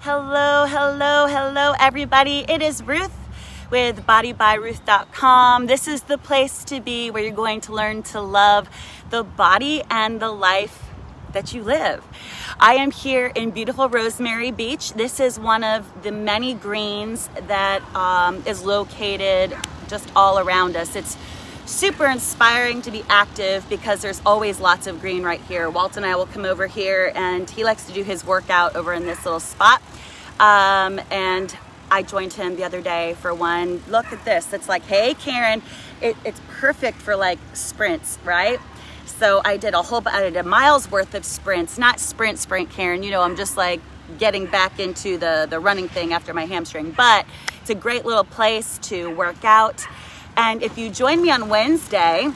Hello, hello, hello, everybody. It is Ruth with bodybyruth.com. This is the place to be where you're going to learn to love the body and the life that you live. I am here in beautiful Rosemary Beach. This is one of the many greens that is located just all around us. It's super inspiring to be active because there's always lots of green right here. Walt and I will come over here and he likes to do his workout over in this little spot. And I joined him the other day for one. Look at this. It's like, hey, Karen, it's perfect for like sprints, right? So I did a mile's worth of sprints, not sprint, Karen. You know, I'm just like getting back into the running thing after my hamstring, but it's a great little place to work out. And if you join me on Wednesday,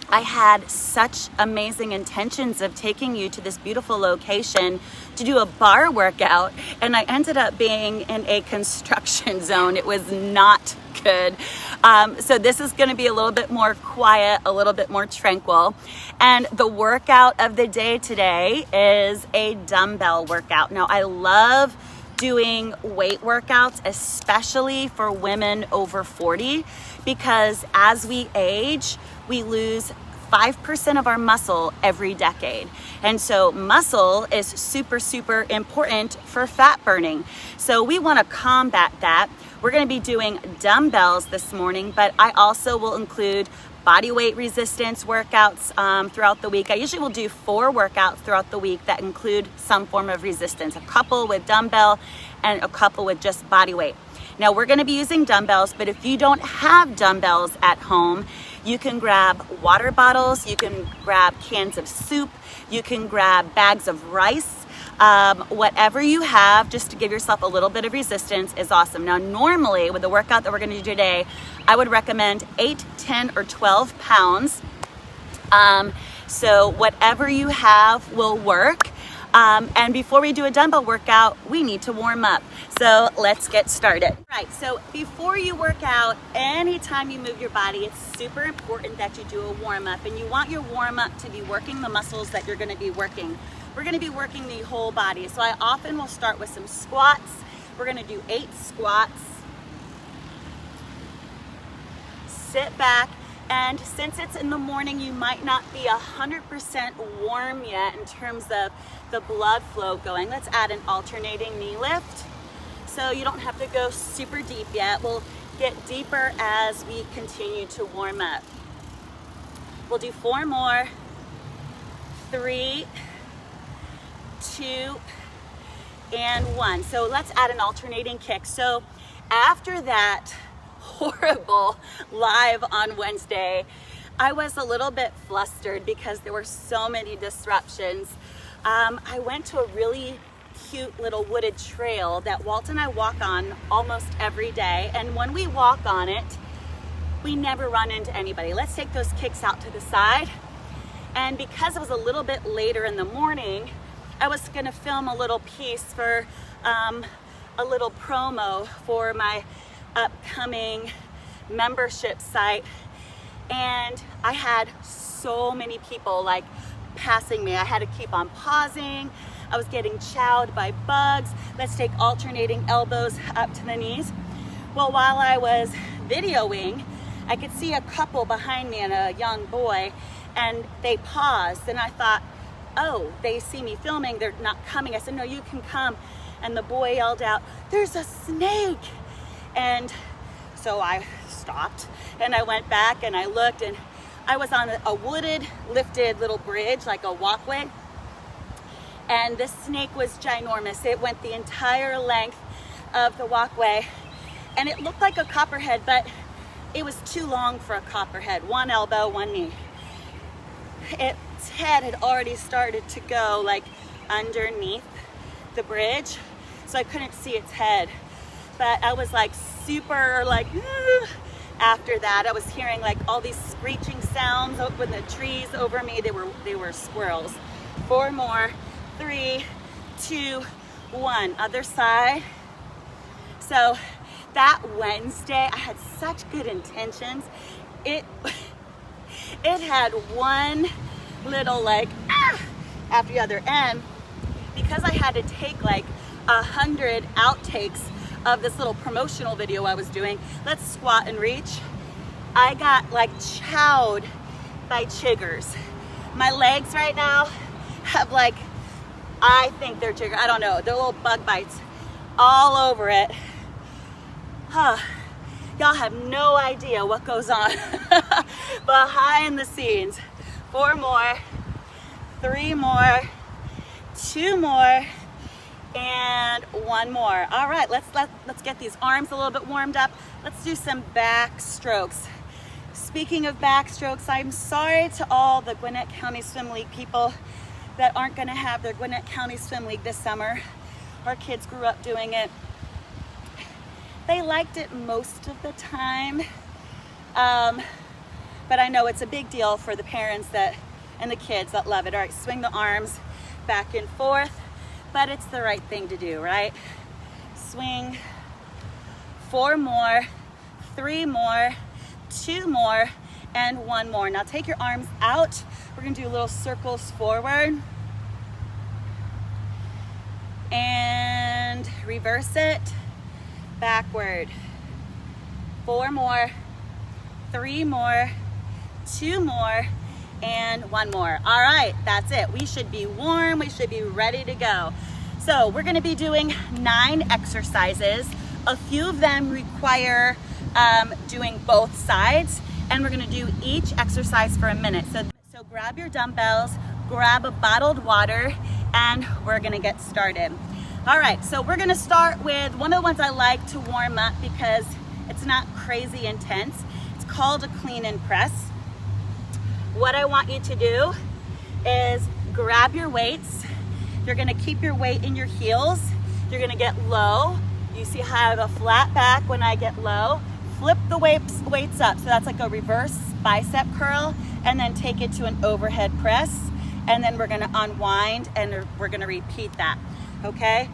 I had such amazing intentions of taking you to this beautiful location to do a bar workout, and I ended up being in a construction zone. It was not good. So this is going to be a little bit more quiet, a little bit more tranquil. And the workout of the day today is a dumbbell workout. Now, I love doing weight workouts, especially for women over 40, because as we age, we lose 5% of our muscle every decade. And so muscle is super, super important for fat burning. So we want to combat that. We're going to be doing dumbbells this morning, but I also will include body weight resistance workouts throughout the week. I usually will do 4 workouts throughout the week that include some form of resistance, a couple with dumbbell and a couple with just body weight. Now we're going to be using dumbbells, but if you don't have dumbbells at home, you can grab water bottles, you can grab cans of soup, you can grab bags of rice, whatever you have, just to give yourself a little bit of resistance is awesome. Now, normally with the workout that we're going to do today, I would recommend 8, 10, or 12 pounds. So whatever you have will work. And before we do a dumbbell workout, we need to warm up. So let's get started. Right, so before you work out, anytime you move your body, it's super important that you do a warm up. And you want your warm up to be working the muscles that you're gonna be working. We're gonna be working the whole body. So I often will start with some squats. We're gonna do 8 squats. Sit back. And since it's in the morning, you might not be 100% warm yet in terms of the blood flow going. Let's add an alternating knee lift. So you don't have to go super deep yet. We'll get deeper as we continue to warm up. We'll do 4 more. 3, 2, and 1. So let's add an alternating kick. So after that horrible live on Wednesday, I was a little bit flustered because there were so many disruptions. I went to a really cute little wooded trail that Walt and I walk on almost every day, and when we walk on it, we never run into anybody. Let's take those kicks out to the side. And because it was a little bit later in the morning, I was gonna film a little piece for a little promo for my upcoming membership site, and I had so many people like passing me. I had to keep on pausing. I was getting chowed by bugs. Let's take alternating elbows up to the knees. Well, while I was videoing, I could see a couple behind me and a young boy, and they paused, and I thought, oh, they see me filming, they're not coming. I said, no, you can come. And the boy yelled out, "There's a snake." And so I stopped and I went back and I looked, and I was on a wooded, lifted little bridge, like a walkway. And this snake was ginormous. It went the entire length of the walkway, and it looked like a copperhead, but it was too long for a copperhead. 1 elbow, 1 knee. Its head had already started to go like underneath the bridge, so I couldn't see its head. But I was like super like, after that. I was hearing like all these screeching sounds up in the trees over me. They were squirrels. 4 more. 3, 2, 1. Other side. So that Wednesday, I had such good intentions. It had one little like after the other, and because I had to take like 100 outtakes of this little promotional video I was doing. Let's squat and reach. I got like chowed by chiggers. My legs right now have like, I think they're chiggers, I don't know, they're little bug bites all over it. Y'all have no idea what goes on behind the scenes. 4 more, 3 more, 2 more, and 1 more. All right, let's get these arms a little bit warmed up. Let's do some back strokes. Speaking of back strokes, I'm sorry to all the Gwinnett County Swim League people that aren't gonna have their Gwinnett County Swim League this summer. Our kids grew up doing it. They liked it most of the time, but I know it's a big deal for the parents and the kids that love it. All right, swing the arms back and forth, but it's the right thing to do, right? Swing. 4 more, 3 more, 2 more, and 1 more. Now take your arms out. We're gonna do little circles forward and reverse it backward. 4 more, 3 more, 2 more, and 1 more. All right, that's it. We should be warm. We should be ready to go. So we're gonna be doing 9 exercises. A few of them require doing both sides, and we're gonna do each exercise for a minute. So grab your dumbbells, grab a bottled water, and we're gonna get started. All right, so we're gonna start with one of the ones I like to warm up because it's not crazy intense. It's called a clean and press. What I want you to do is grab your weights. You're gonna keep your weight in your heels. You're gonna get low. You see how I have a flat back when I get low. Flip the weights up. So that's like a reverse bicep curl, and then take it to an overhead press. And then we're gonna unwind and we're gonna repeat that, okay?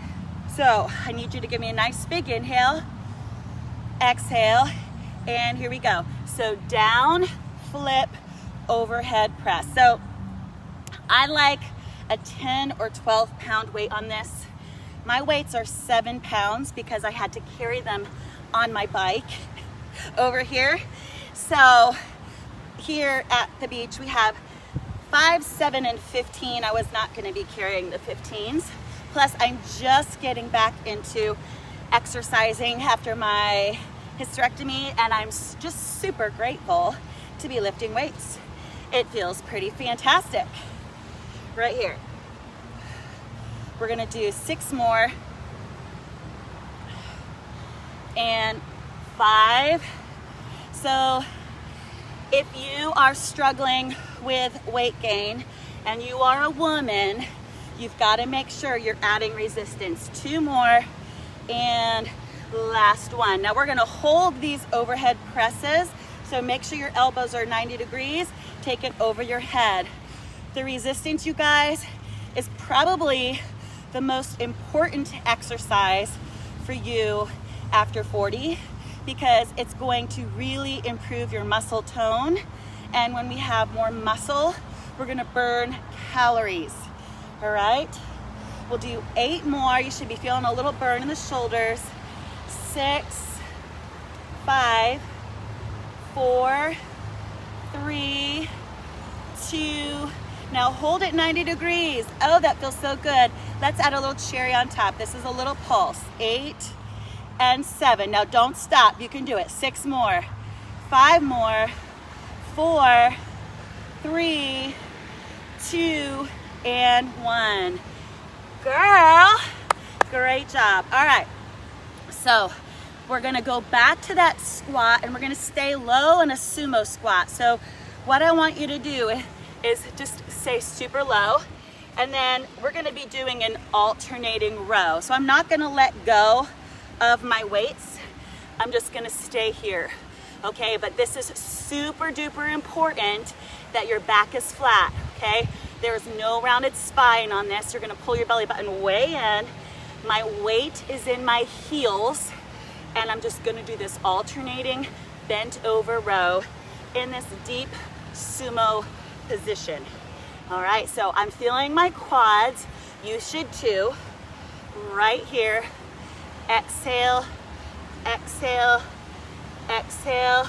So I need you to give me a nice big inhale, exhale, and here we go. So down, flip, overhead press. So I like a 10 or 12 pound weight on this. My weights are 7 pounds because I had to carry them on my bike over here. So here at the beach we have 5, 7, and 15. I was not gonna be carrying the 15s. Plus I'm just getting back into exercising after my hysterectomy, and I'm just super grateful to be lifting weights. It feels pretty fantastic. Right here. We're gonna do 6 more, and 5. So if you are struggling with weight gain and you are a woman, you've got to make sure you're adding resistance. 2 more, and last 1. Now we're gonna hold these overhead presses, so make sure your elbows are 90 degrees. Take it over your head. The resistance, you guys, is probably the most important exercise for you after 40, because it's going to really improve your muscle tone. And when we have more muscle, we're gonna burn calories. All right, we'll do 8 more. You should be feeling a little burn in the shoulders. 6, 5, 4, 3, 2. Now hold it 90 degrees. Oh, that feels so good. Let's add a little cherry on top. This is a little pulse. 8 and 7. Now don't stop. You can do it. 6 more, 5 more, 4, 3, 2, and 1. Girl, great job. All right, so we're gonna go back to that squat, and we're gonna stay low in a sumo squat. So what I want you to do is just stay super low, and then we're gonna be doing an alternating row. So I'm not gonna let go of my weights. I'm just gonna stay here, okay? But this is super duper important that your back is flat, okay? There's no rounded spine on this. You're gonna pull your belly button way in. My weight is in my heels, and I'm just gonna do this alternating bent over row in this deep sumo position. All right, so I'm feeling my quads. You should too. right here. Exhale, exhale, exhale.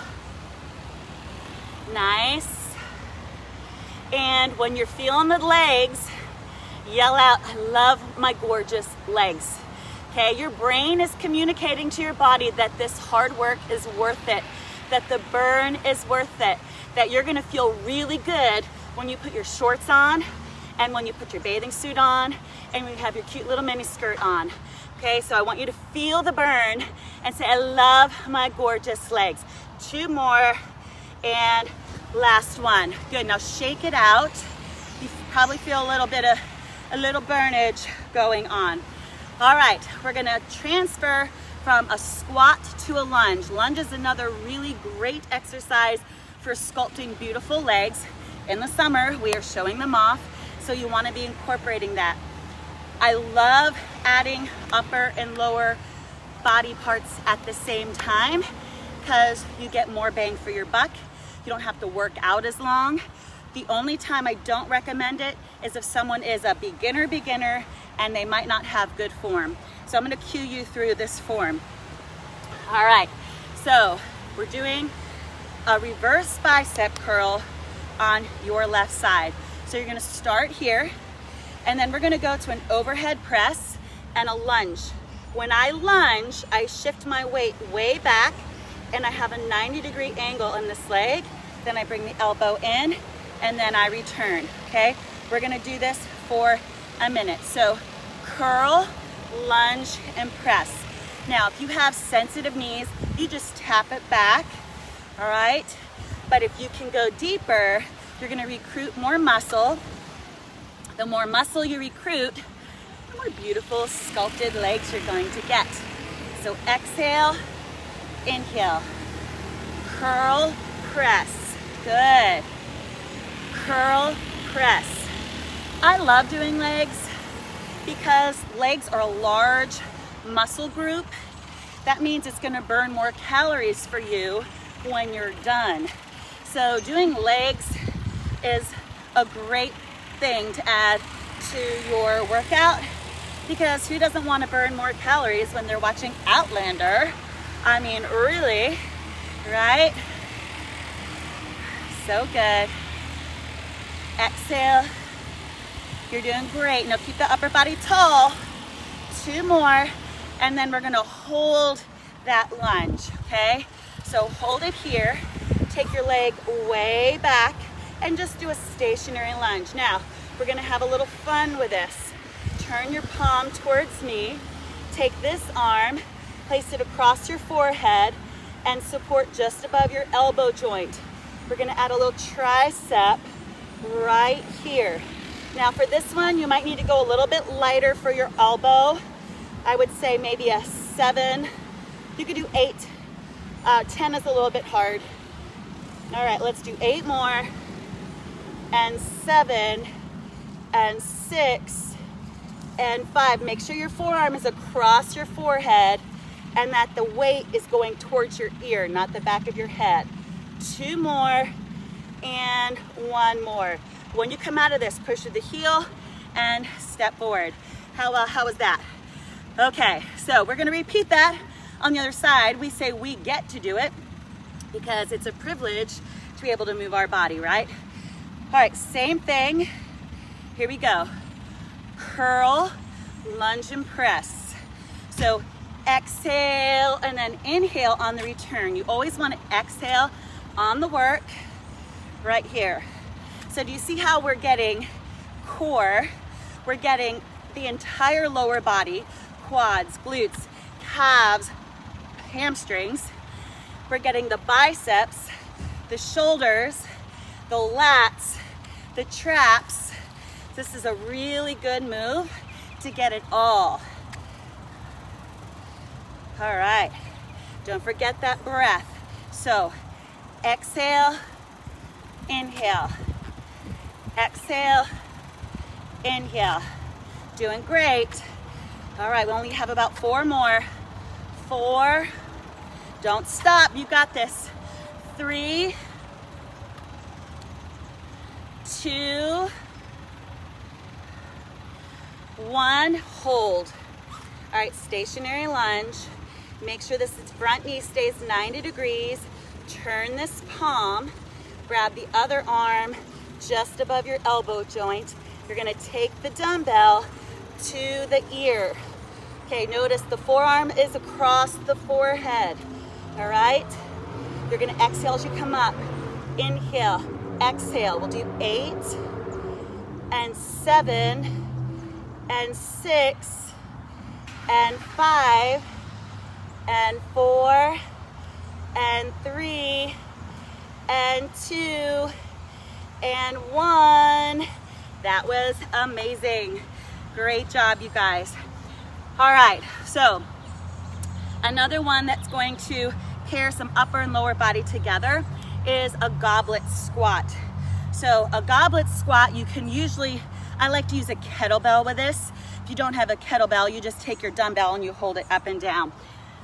Nice. And when you're feeling the legs, yell out, I love my gorgeous legs. Okay, your brain is communicating to your body that this hard work is worth it, that the burn is worth it, that you're gonna feel really good when you put your shorts on and when you put your bathing suit on and when you have your cute little mini skirt on. Okay, so I want you to feel the burn and say, I love my gorgeous legs. 2 more, and last one. Good, now shake it out. You probably feel a little burnage going on. All right, we're gonna transfer from a squat to a lunge. Lunge is another really great exercise for sculpting beautiful legs. In the summer, we are showing them off, so you wanna be incorporating that. I love adding upper and lower body parts at the same time because you get more bang for your buck. You don't have to work out as long. The only time I don't recommend it is if someone is a beginner and they might not have good form. So I'm gonna cue you through this form. All right, so we're doing a reverse bicep curl on your left side. So you're gonna start here, and then we're gonna go to an overhead press and a lunge. When I lunge, I shift my weight way back and I have a 90-degree angle in this leg. Then I bring the elbow in and then I return, okay? We're gonna do this for a minute. So curl, lunge, and press. Now, if you have sensitive knees, you just tap it back, all right? But if you can go deeper, you're gonna recruit more muscle. The more muscle you recruit, the more beautiful sculpted legs you're going to get. So exhale, inhale, curl, press, good. Curl, press. I love doing legs because legs are a large muscle group. That means it's gonna burn more calories for you when you're done. So doing legs is a great thing to add to your workout because who doesn't want to burn more calories when they're watching Outlander? I mean, really, right? So good. Exhale. You're doing great. Now keep the upper body tall. 2 more, and then we're gonna hold that lunge, okay? So hold it here. Take your leg way back and just do a stationary lunge. Now, we're gonna have a little fun with this. Turn your palm towards me. Take this arm, place it across your forehead, and support just above your elbow joint. We're gonna add a little tricep right here. Now for this one, you might need to go a little bit lighter for your elbow. I would say maybe a 7. You could do 8. 10 is a little bit hard. All right, let's do 8 more. And 7, and 6, and 5. Make sure your forearm is across your forehead and that the weight is going towards your ear, not the back of your head. 2 more, and 1 more. When you come out of this, push with the heel and step forward. How was that? Okay, so we're gonna repeat that on the other side. We say we get to do it because it's a privilege to be able to move our body, right? All right, same thing. Here we go. Curl, lunge, and press. So exhale and then inhale on the return. You always want to exhale on the work right here. So do you see how we're getting core? We're getting the entire lower body, quads, glutes, calves, hamstrings. We're getting the biceps, the shoulders, the lats, the traps. This is a really good move to get it all. All right, don't forget that breath. So exhale, inhale, exhale, inhale. Doing great. All right, we only have about 4 more. 4, don't stop, you got this. 3, 2, 1, hold. All right, stationary lunge. Make sure this front knee stays 90 degrees. Turn this palm, grab the other arm just above your elbow joint. You're gonna take the dumbbell to the ear. Okay, notice the forearm is across the forehead, all right? You're gonna exhale as you come up. Inhale, exhale. We'll do 8 and 7 and 6 and 5 and 4 and 3 and 2 and 1. That was amazing. Great job, you guys. All right, so another one that's going to pair some upper and lower body together is a goblet squat. So a goblet squat, you can usually, I like to use a kettlebell with this. If you don't have a kettlebell, you just take your dumbbell and you hold it up and down.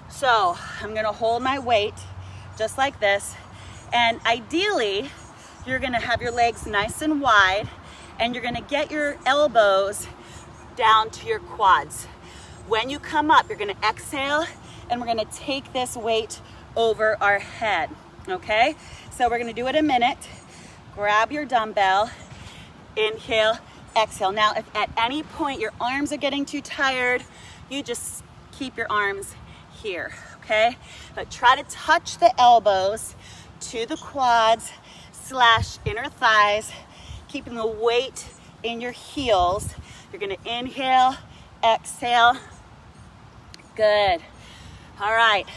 So I'm gonna hold my weight just like this. And ideally, you're gonna have your legs nice and wide and you're gonna get your elbows down to your quads. When you come up, you're gonna exhale and we're gonna take this weight over our head, okay? So we're gonna do it a minute. Grab your dumbbell, inhale, exhale. Now, if at any point your arms are getting too tired, you just keep your arms here, okay? But try to touch the elbows to the quads / inner thighs, keeping the weight in your heels. You're gonna inhale, exhale. Good. All right.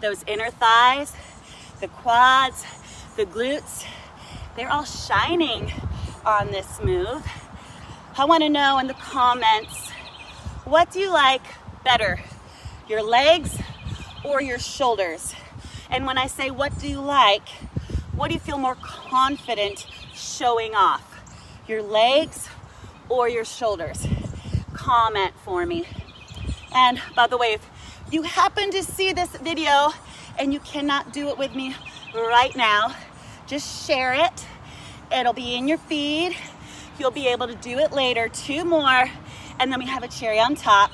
Those inner thighs, the quads, the glutes, they're all shining on this move. I want to know in the comments, what do you like better, your legs or your shoulders? And when I say what do you like, what do you feel more confident showing off, your legs or your shoulders? Comment for me. And by the way, if you happen to see this video and you cannot do it with me right now, just share it. It'll be in your feed. You'll be able to do it later. 2 more, and then we have a cherry on top.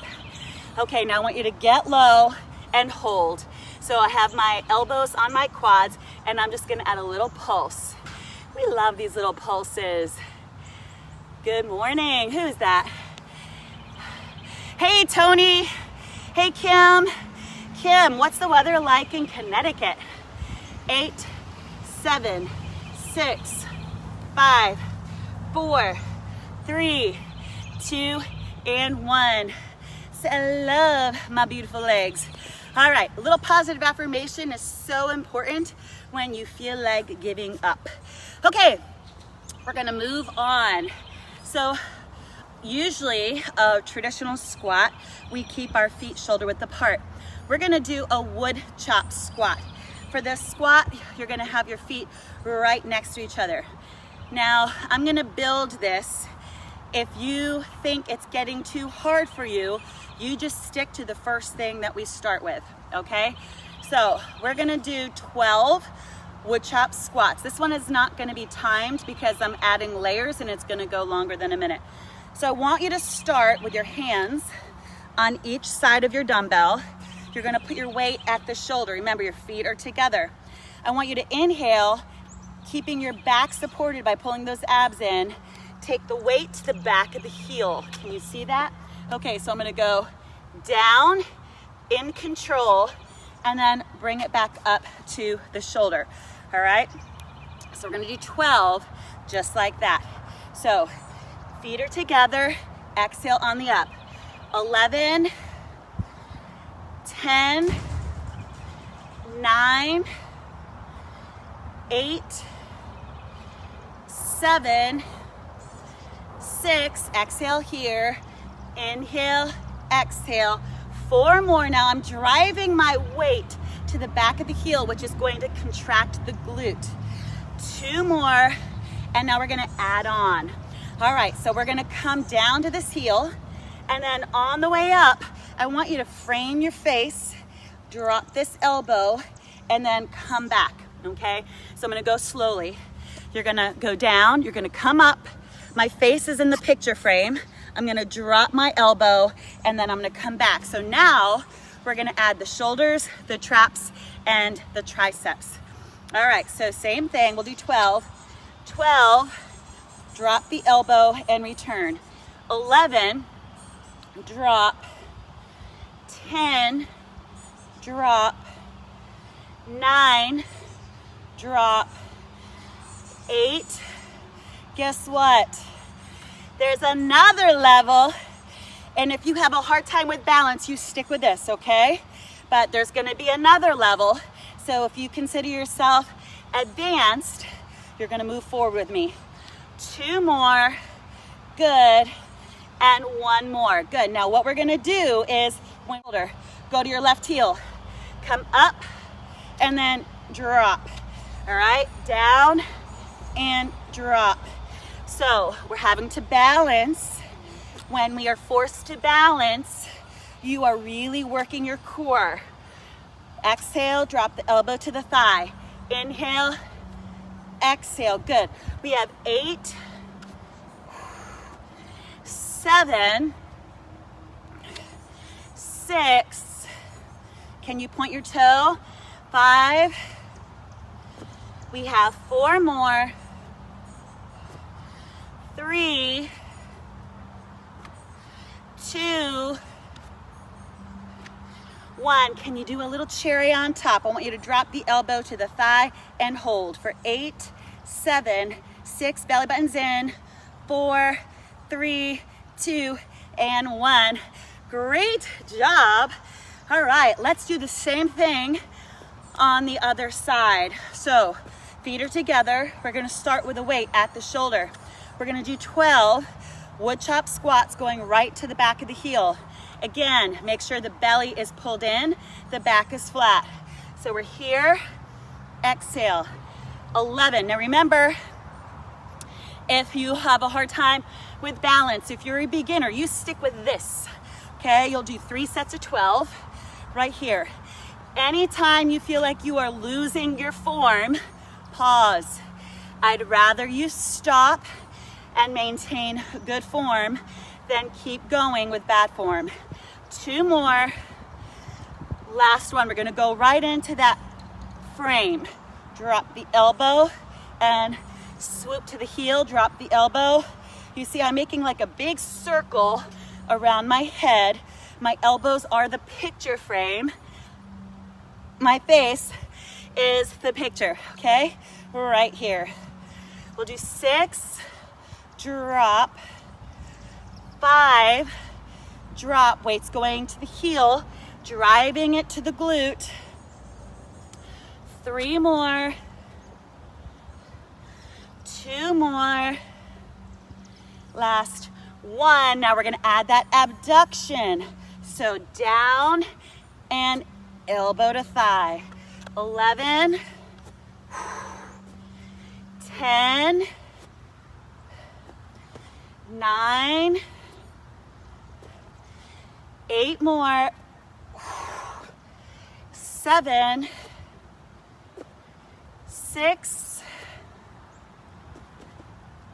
Okay, now I want you to get low and hold. So I have my elbows on my quads, and I'm just gonna add a little pulse. We love these little pulses. Good morning, who's that? Hey, Tony. Hey, Kim. Kim, what's the weather like in Connecticut? 8, 7, 6, 5, 4, 3, 2, and 1. So I love my beautiful legs. All right, a little positive affirmation is so important when you feel like giving up. Okay, we're gonna move on. So usually a traditional squat, we keep our feet shoulder width apart. We're gonna do a wood chop squat. For this squat, you're gonna have your feet right next to each other. Now, I'm gonna build this. If you think it's getting too hard for you, you just stick to the first thing that we start with, okay? So we're gonna do 12 wood chop squats. This one is not gonna be timed because I'm adding layers and it's gonna go longer than a minute. So I want you to start with your hands on each side of your dumbbell. You're gonna put your weight at the shoulder. Remember, your feet are together. I want you to inhale, keeping your back supported by pulling those abs in. Take the weight to the back of the heel. Can you see that? Okay, so I'm gonna go down in control and then bring it back up to the shoulder, all right? So we're gonna do 12 just like that. So feet are together, exhale on the up. 11, 10, 9, 8, 7, 6, exhale here, inhale, exhale. 4 more. Now I'm driving my weight to the back of the heel, which is going to contract the glute. 2 more, and now we're gonna add on. All right, so we're gonna come down to this heel, and then on the way up, I want you to frame your face, drop this elbow, and then come back, okay? So I'm gonna go slowly. You're gonna go down, you're gonna come up. My face is in the picture frame. I'm gonna drop my elbow, and then I'm gonna come back. So now we're gonna add the shoulders, the traps, and the triceps. All right, so same thing, we'll do 12. 12, drop the elbow and return. 11, drop. 10, drop. 9, drop. 8, guess what? There's another level, and if you have a hard time with balance, you stick with this, okay? But there's gonna be another level, so if you consider yourself advanced, you're gonna move forward with me. 2 more, good, and 1 more, good. Now what we're gonna do is, go to your left heel, come up, and then drop, all right? Down and drop. So we're having to balance. When we are forced to balance, you are really working your core. Exhale, drop the elbow to the thigh. Inhale, exhale, good. We have 8, 7, 6, can you point your toe? 5, we have 4 more. 3, 2, 1. Can you do a little cherry on top? I want you to drop the elbow to the thigh and hold for 8, 7, 6, belly buttons in, 4, 3, 2, and 1. Great job. All right, let's do the same thing on the other side. So feet are together. We're gonna start with a weight at the shoulder. We're gonna do 12 wood chop squats going right to the back of the heel. Again, make sure the belly is pulled in, the back is flat. So we're here, exhale. 11, now remember, if you have a hard time with balance, if you're a beginner, you stick with this, okay? You'll do 3 sets of 12 right here. Anytime you feel like you are losing your form, pause. I'd rather you stop and maintain good form than keep going with bad form. 2 more. Last one, we're gonna go right into that frame. Drop the elbow and swoop to the heel, drop the elbow. You see I'm making like a big circle around my head. My elbows are the picture frame. My face is the picture, okay? Right here. We'll do 6, drop. 5, drop. Weight's going to the heel, driving it to the glute. 3 more. 2 more. Last 1. Now we're gonna add that abduction. So down and elbow to thigh. 11, 10, 9, 8 more, 7, 6,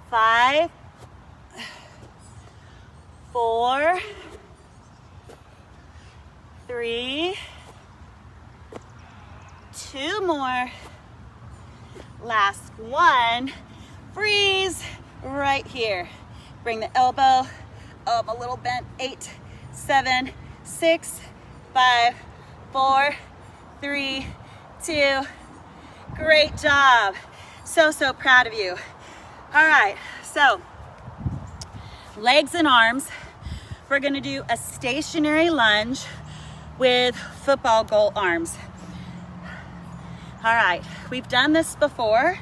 5, 4, 3, 2 more, last 1, freeze right here. Bring the elbow up a little bent, 8, 7, 6, 5, 4, 3, 2, great job. So proud of you. All right, so legs and arms. We're gonna do a stationary lunge with football goal arms. All right, we've done this before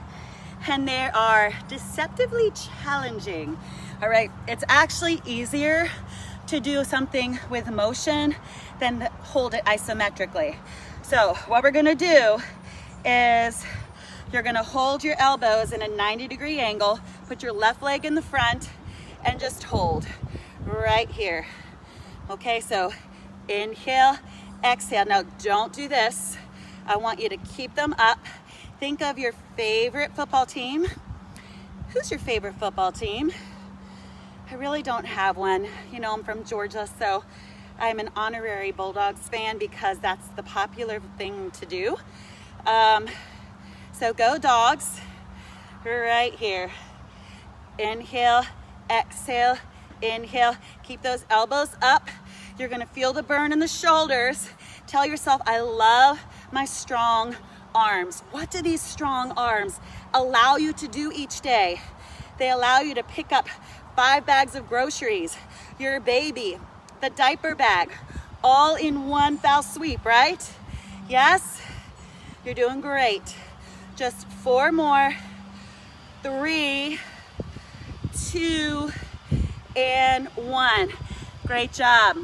and they are deceptively challenging. All right, it's actually easier to do something with motion than to hold it isometrically. So what we're gonna do is you're gonna hold your elbows in a 90-degree angle, put your left leg in the front and just hold right here. Okay, so inhale, exhale. Now don't do this. I want you to keep them up. Think of your favorite football team. Who's your favorite football team? I really don't have one. You know, I'm from Georgia, so I'm an honorary Bulldogs fan because that's the popular thing to do. So go Dogs, right here. Inhale, exhale, inhale. Keep those elbows up. You're gonna feel the burn in the shoulders. Tell yourself, I love my strong arms. What do these strong arms allow you to do each day? They allow you to pick up 5 bags of groceries, your baby, the diaper bag, all in one foul sweep, right? Yes? You're doing great. Just 4 more. 3, 2, and 1. Great job.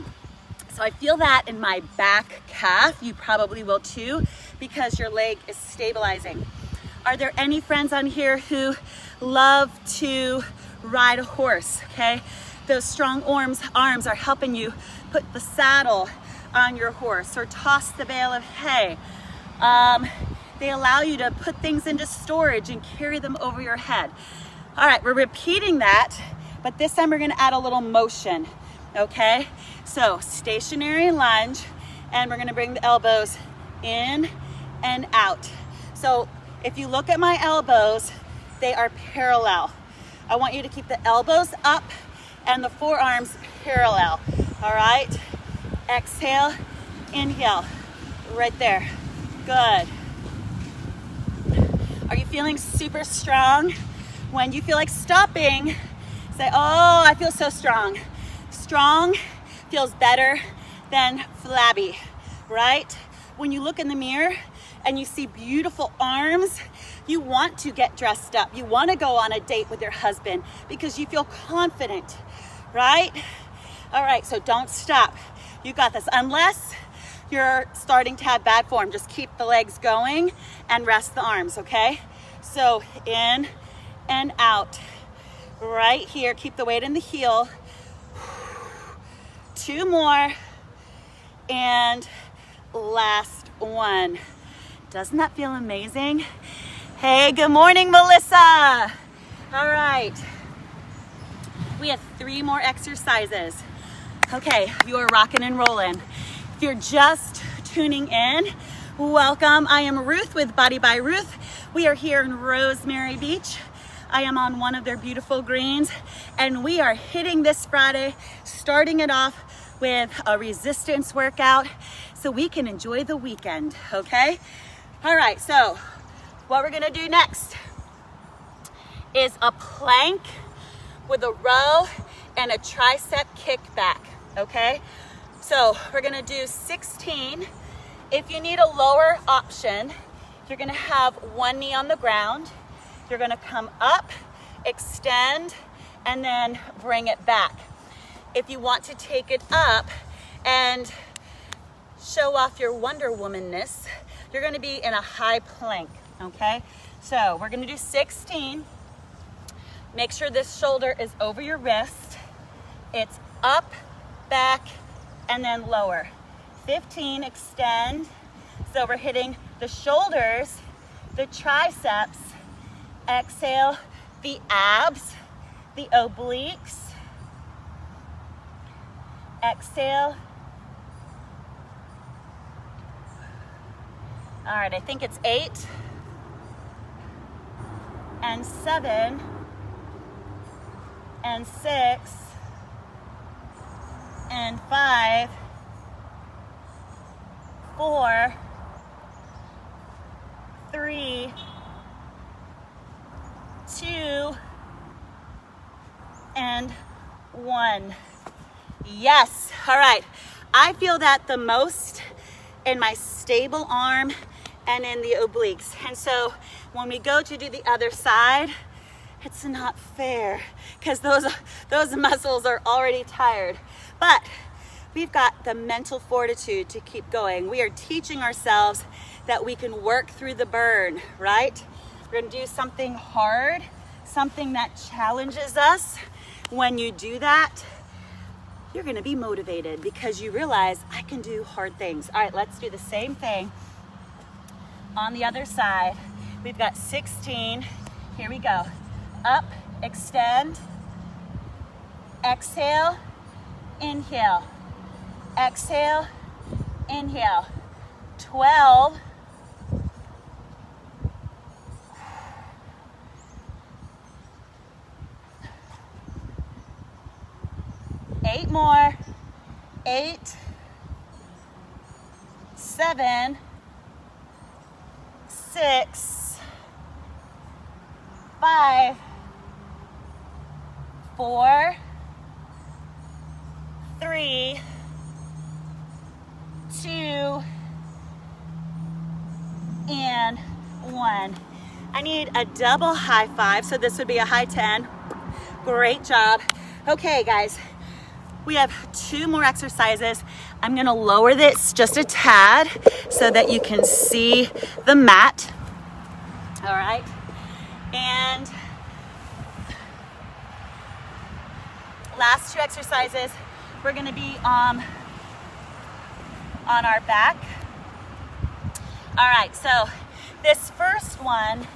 So I feel that in my back calf. You probably will too, because your leg is stabilizing. Are there any friends on here who love to ride a horse? Okay, those strong arms are helping you put the saddle on your horse or toss the bale of hay. They allow you to put things into storage and carry them over your head. All right, we're repeating that, but this time we're gonna add a little motion, okay? So stationary lunge, and we're gonna bring the elbows in and out. So if you look at my elbows, they are parallel. I want you to keep the elbows up and the forearms parallel, all right? Exhale, inhale, right there. Good. Are you feeling super strong? When you feel like stopping, say, oh, I feel so strong. Strong feels better than flabby, right? When you look in the mirror and you see beautiful arms, you want to get dressed up. You want to go on a date with your husband because you feel confident, right? All right, so don't stop. You got this. Unless you're starting to have bad form, just keep the legs going and rest the arms, okay? So in and out. Right here, keep the weight in the heel. 2 more, and last one. Doesn't that feel amazing? Hey, good morning, Melissa. All right, we have 3 more exercises. Okay, you are rocking and rolling. If you're just tuning in, welcome. I am Ruth with Body by Ruth. We are here in Rosemary Beach. I am on one of their beautiful greens, and we are hitting this Friday, starting it off with a resistance workout so we can enjoy the weekend, okay? All right, so what we're gonna do next is a plank with a row and a tricep kickback, okay? So we're gonna do 16. If you need a lower option, you're gonna have one knee on the ground. You're gonna come up, extend, and then bring it back. If you want to take it up and show off your Wonder Woman-ness, you're gonna be in a high plank, okay? So we're gonna do 16. Make sure this shoulder is over your wrist. It's up, back, and then lower. 15, extend. So we're hitting the shoulders, the triceps, exhale, the abs, the obliques, exhale. All right, I think it's 8 and 7 and 6 and 5, 4, 3, 2, and 1. Yes. All right. I feel that the most in my stable arm and in the obliques. And so when we go to do the other side, it's not fair because those muscles are already tired. But we've got the mental fortitude to keep going. We are teaching ourselves that we can work through the burn, right? We're gonna do something hard, something that challenges us. When you do that, you're gonna be motivated because you realize I can do hard things. All right, let's do the same thing on the other side. We've got 16. Here we go. Up, extend, exhale, inhale, exhale, inhale. 12, 8 more, 8, 7, 6, 5, 4, 3, 2, and 1. I need a double high five, so this would be a high 10. Great job. Okay, guys, we have 2 more exercises. I'm gonna lower this just a tad so that you can see the mat. All right, and last 2 exercises, we're gonna be on our back. All right, so this first one,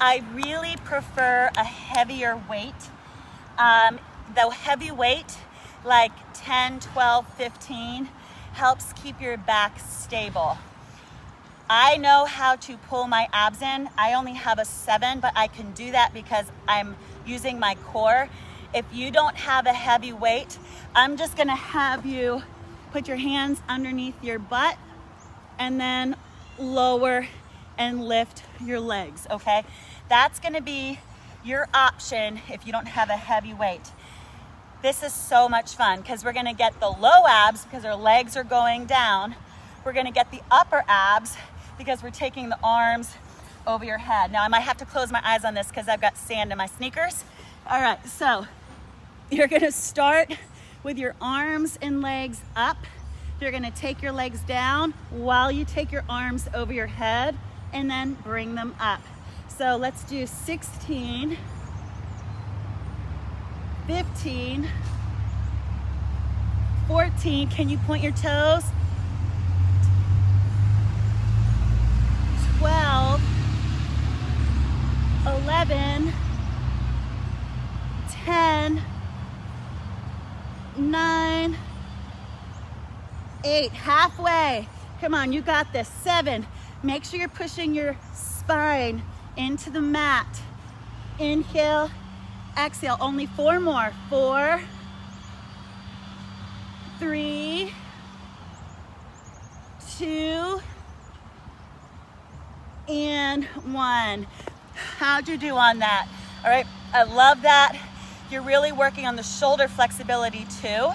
I really prefer a heavier weight. The heavy weight, like 10, 12, 15, helps keep your back stable. I know how to pull my abs in. I only have a 7, but I can do that because I'm using my core. If you don't have a heavy weight, I'm just gonna have you put your hands underneath your butt and then lower and lift your legs, okay? That's gonna be your option if you don't have a heavy weight. This is so much fun because we're gonna get the low abs because our legs are going down. We're gonna get the upper abs because we're taking the arms over your head. Now I might have to close my eyes on this because I've got sand in my sneakers. All right, so you're gonna start with your arms and legs up. You're gonna take your legs down while you take your arms over your head and then bring them up. So let's do 16, 15, 14, can you point your toes? 12, 11, 10, 9, 8, halfway. Come on, you got this. 7, make sure you're pushing your spine into the mat. Inhale, exhale, only 4 more. 4, 3, 2, and 1. How'd you do on that? All right, I love that. You're really working on the shoulder flexibility too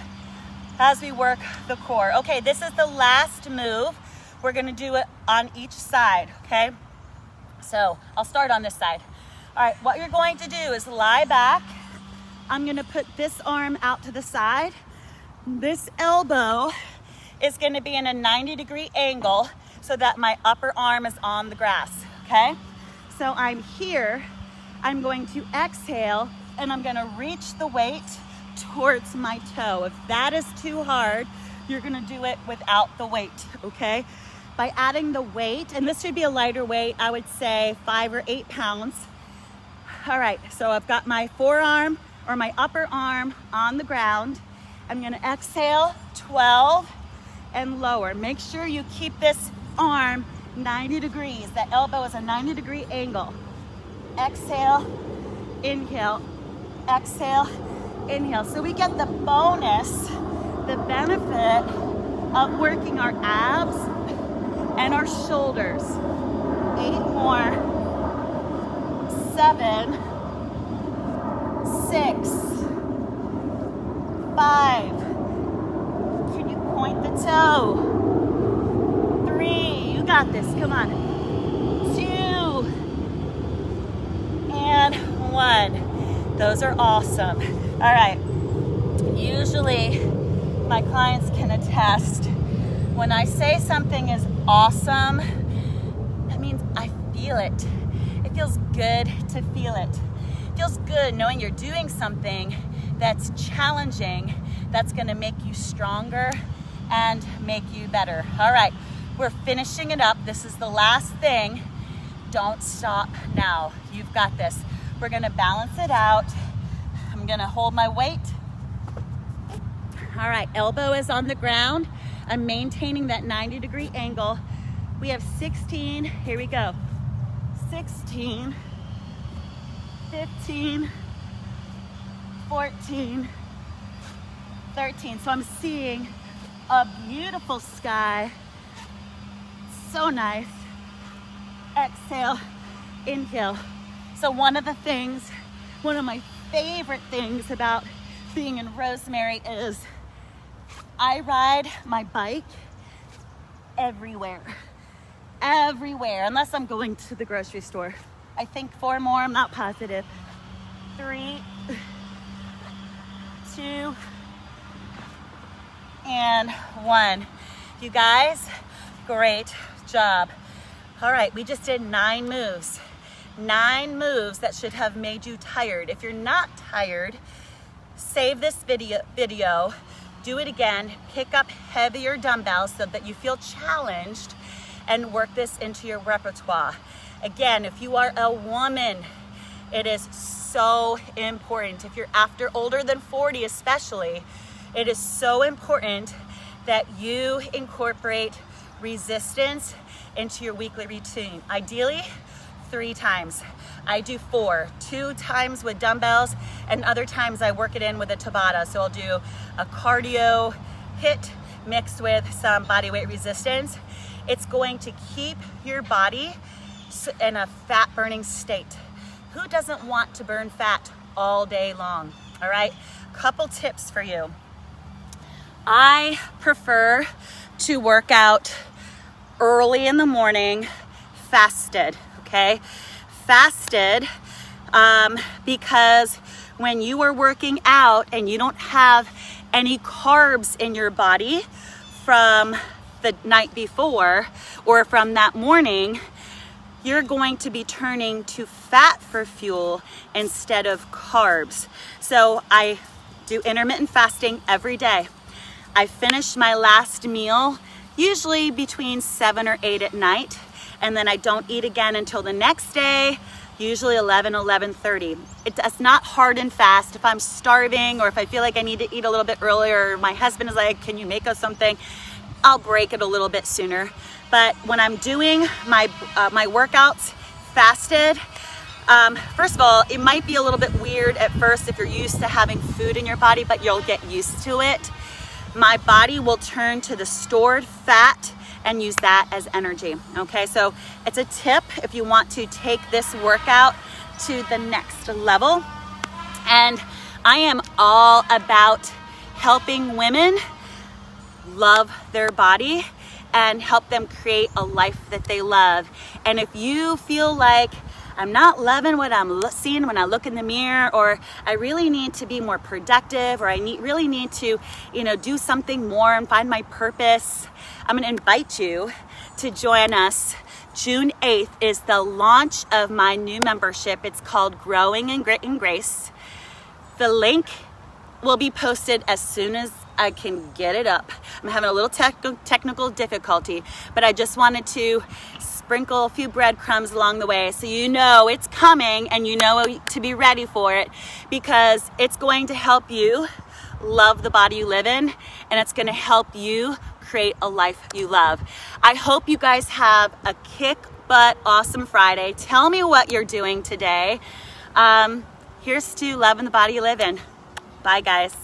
as we work the core. Okay, this is the last move. We're gonna do it on each side, okay? So I'll start on this side. All right, what you're going to do is lie back. I'm gonna put this arm out to the side. This elbow is gonna be in a 90-degree angle so that my upper arm is on the grass, okay? So I'm here, I'm going to exhale and I'm gonna reach the weight towards my toe. If that is too hard, you're gonna do it without the weight, okay? By adding the weight, and this should be a lighter weight, I would say 5 or 8 pounds. All right, so I've got my forearm or my upper arm on the ground. I'm gonna exhale, 12, and lower. Make sure you keep this arm 90 degrees. That elbow is a 90-degree angle. Exhale, inhale, exhale, inhale. So we get the bonus, the benefit of working our abs and our shoulders. 8 more, 7, 6, 5. Can you point the toe? 3, you got this, come on. 2, and 1. Those are awesome. All right, usually my clients can attest, when I say something is awesome, that means I feel it. It feels good to feel it. It feels good knowing you're doing something that's challenging, that's gonna make you stronger and make you better. All right, we're finishing it up. This is the last thing. Don't stop now. You've got this. We're gonna balance it out. I'm gonna hold my weight All right, elbow is on the ground. I'm maintaining that 90-degree angle. We have 16, here we go. 16, 15, 14, 13. So I'm seeing a beautiful sky. So nice. Exhale, inhale. So one of my favorite things about being in Rosemary is I ride my bike everywhere, unless I'm going to the grocery store. I think 4 more, I'm not positive. 3, 2, and 1. You guys, great job. All right, we just did 9 moves. 9 moves that should have made you tired. If you're not tired, save this video, do it again, pick up heavier dumbbells so that you feel challenged and work this into your repertoire. Again, if you are a woman, it is so important. If you're older than 40 especially, it is so important that you incorporate resistance into your weekly routine. Ideally, 3 times. I do 4, 2 times with dumbbells, and other times I work it in with a Tabata. So I'll do a cardio hit mixed with some body weight resistance. It's going to keep your body in a fat burning state. Who doesn't want to burn fat all day long? All right, couple tips for you. I prefer to work out early in the morning, fasted, okay? Fasted because when you are working out and you don't have any carbs in your body from the night before or from that morning, you're going to be turning to fat for fuel instead of carbs. So I do intermittent fasting every day. I finish my last meal usually between 7 or 8 at night, and then I don't eat again until the next day, usually 11:30. It's not hard and fast. If I'm starving or if I feel like I need to eat a little bit earlier, my husband is like, can you make us something? I'll break it a little bit sooner. But when I'm doing my workouts fasted, first of all, it might be a little bit weird at first if you're used to having food in your body, but you'll get used to it. My body will turn to the stored fat and use that as energy. Okay, so it's a tip if you want to take this workout to the next level. And I am all about helping women love their body and help them create a life that they love. And if you feel like I'm not loving what I'm seeing when I look in the mirror, or I really need to be more productive, or I really need to, do something more and find my purpose, I'm gonna invite you to join us. June 8th is the launch of my new membership. It's called Growing in Grit and Grace. The link will be posted as soon as I can get it up. I'm having a little technical difficulty, but I just wanted to sprinkle a few breadcrumbs along the way so you know it's coming and you know to be ready for it, because it's going to help you love the body you live in, and it's going to help you create a life you love. I hope you guys have a kick butt awesome Friday. Tell me what you're doing today. Here's to loving the body you live in. Bye guys.